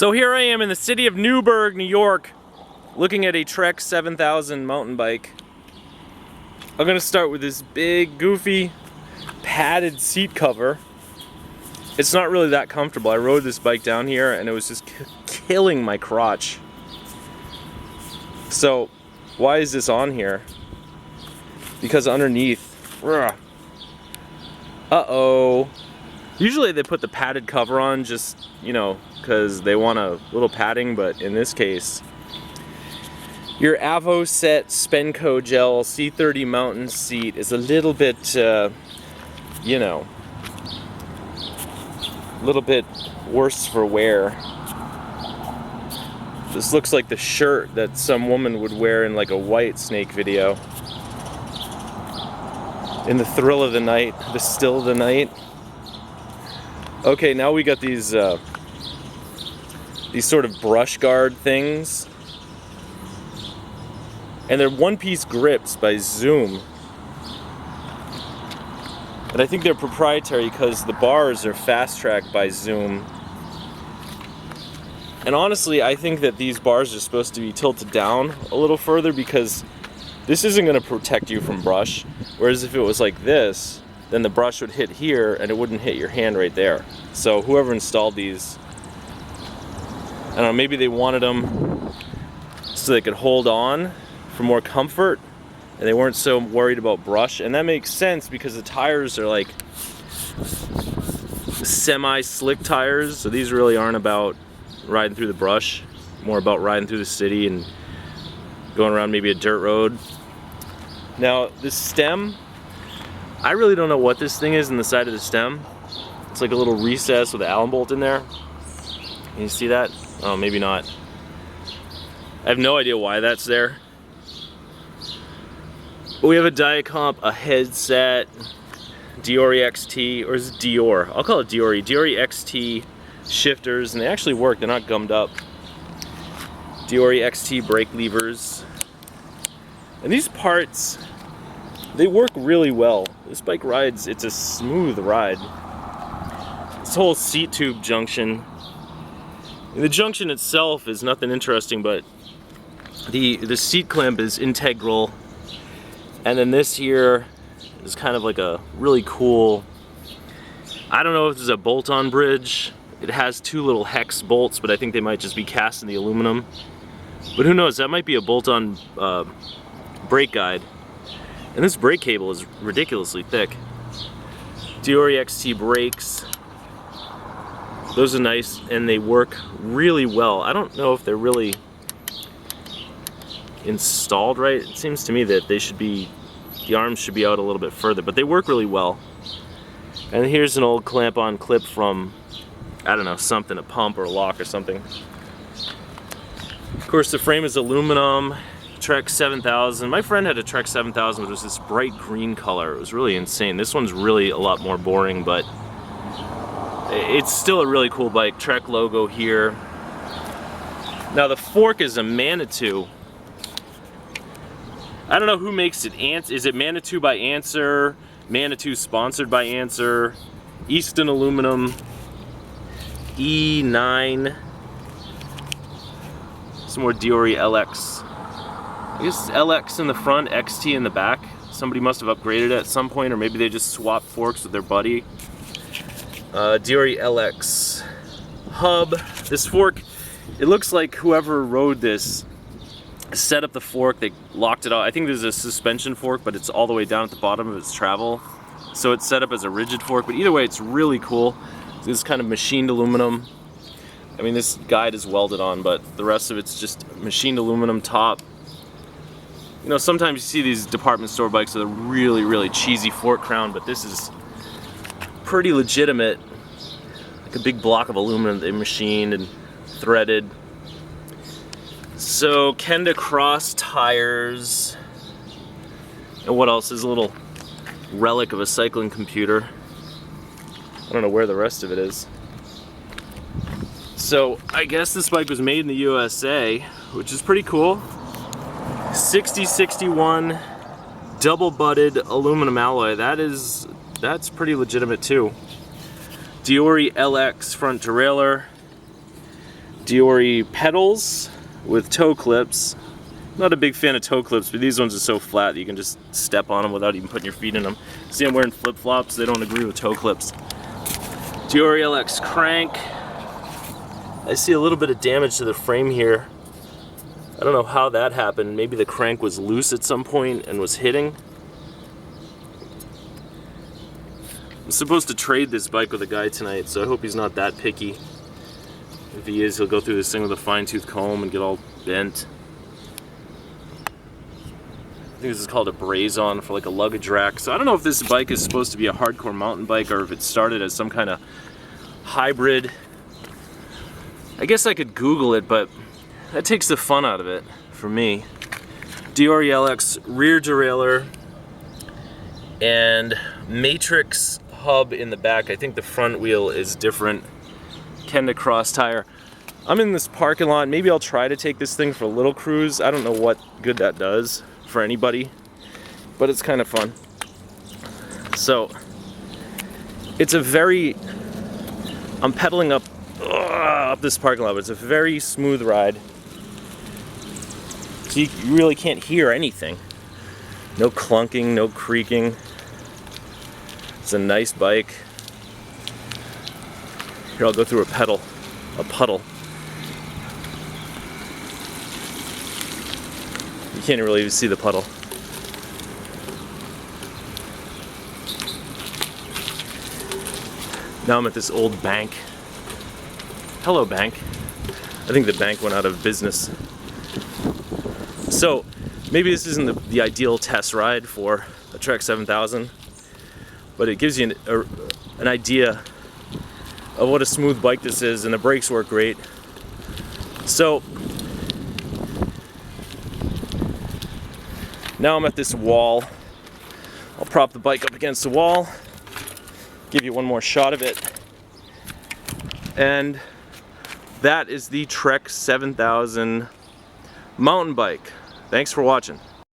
So here I am in the city of Newburgh, New York, looking at a Trek 7000 mountain bike. I'm gonna start with this big, goofy, padded seat cover. It's not really that comfortable. I rode this bike down here and it was just killing my crotch. So, why is this on here? Because underneath, uh-oh. Usually they put the padded cover on just, you know, because they want a little padding, but in this case, your Avoset Spenco Gel C30 mountain seat is a little bit, you know, a little bit worse for wear. This looks like the shirt that some woman would wear in like a White Snake video. In the thrill of the night, the still of the night. Okay, now we got these sort of brush guard things. And they're one-piece grips by Zoom. And I think they're proprietary because the bars are fast-tracked by Zoom. And honestly, I think that these bars are supposed to be tilted down a little further because this isn't going to protect you from brush. Whereas if it was like this, then the brush would hit here and it wouldn't hit your hand right there. So whoever installed these, I don't know, maybe they wanted them so they could hold on for more comfort and they weren't so worried about brush. And that makes sense because the tires are like semi-slick tires, so these really aren't about riding through the brush, more about riding through the city and going around maybe a dirt road. Now this stem, I really don't know what this thing is in the side of the stem. It's like a little recess with an Allen bolt in there. Can you see that? Oh, maybe not. I have no idea why that's there. But we have a Diacomp, a headset, Diori XT, or is it Dior? I'll call it Diori. Diori XT shifters, and they actually work, they're not gummed up. Diori XT brake levers. And these parts, they work really well. This bike rides, it's a smooth ride. This whole seat tube junction, the junction itself is nothing interesting, but the seat clamp is integral. And then this here is kind of like a really cool, I don't know if this is a bolt-on bridge. It has two little hex bolts, but I think they might just be cast in the aluminum. But who knows, that might be a bolt-on brake guide. And this brake cable is ridiculously thick. Diori XT brakes. Those are nice and they work really well. I don't know if they're really installed right. It seems to me that they should be, the arms should be out a little bit further, but they work really well. And here's an old clamp-on clip from, I don't know, something, a pump or a lock or something. Of course, the frame is aluminum. Trek 7000. My friend had a Trek 7000, which was this bright green color. It was really insane. This one's really a lot more boring, but it's still a really cool bike. Trek logo here. Now the fork is a Manitou. I don't know who makes it. Is it Manitou by Answer? Manitou sponsored by Answer? Easton Aluminum. E9. Some more Diori LX. I guess LX in the front, XT in the back. Somebody must have upgraded it at some point, or maybe they just swapped forks with their buddy. Diori LX hub. This fork, it looks like whoever rode this set up the fork, they locked it out. I think there's a suspension fork, but it's all the way down at the bottom of its travel. So it's set up as a rigid fork, but either way, it's really cool. This is kind of machined aluminum. I mean, this guide is welded on, but the rest of it's just machined aluminum top. You know, sometimes you see these department store bikes with a really, really cheesy fork crown, but this is pretty legitimate. Like a big block of aluminum they machined and threaded. So, Kenda Cross tires. And what else? There's a little relic of a cycling computer. I don't know where the rest of it is. So, I guess this bike was made in the USA, which is pretty cool. 6061 double butted aluminum alloy. That's pretty legitimate too. Diori LX front derailleur. Diori pedals with toe clips. Not a big fan of toe clips, but these ones are so flat that you can just step on them without even putting your feet in them. See, I'm wearing flip-flops. They don't agree with toe clips. Diori LX crank. I see a little bit of damage to the frame here. I don't know how that happened. Maybe the crank was loose at some point and was hitting. I'm supposed to trade this bike with a guy tonight, so I hope he's not that picky. If he is, he'll go through this thing with a fine-tooth comb and get all bent. I think this is called a braze-on for like a luggage rack. So I don't know if this bike is supposed to be a hardcore mountain bike or if it started as some kind of hybrid. I guess I could Google it, but that takes the fun out of it for me. Diori LX rear derailleur and matrix hub in the back. I think the front wheel is different. Kenda cross tire. I'm in this parking lot. Maybe I'll try to take this thing for a little cruise. I don't know what good that does for anybody, but it's kind of fun. So it's a very, I'm pedaling up this parking lot, but it's a very smooth ride. So you really can't hear anything. No clunking, no creaking. It's a nice bike. Here, I'll go through a puddle. You can't really even see the puddle. Now I'm at this old bank. Hello, bank. I think the bank went out of business. So maybe this isn't the ideal test ride for a Trek 7000, but it gives you an idea of what a smooth bike this is, and the brakes work great. So now I'm at this wall. I'll prop the bike up against the wall, give you one more shot of it, and that is the Trek 7000 mountain bike. Thanks for watching.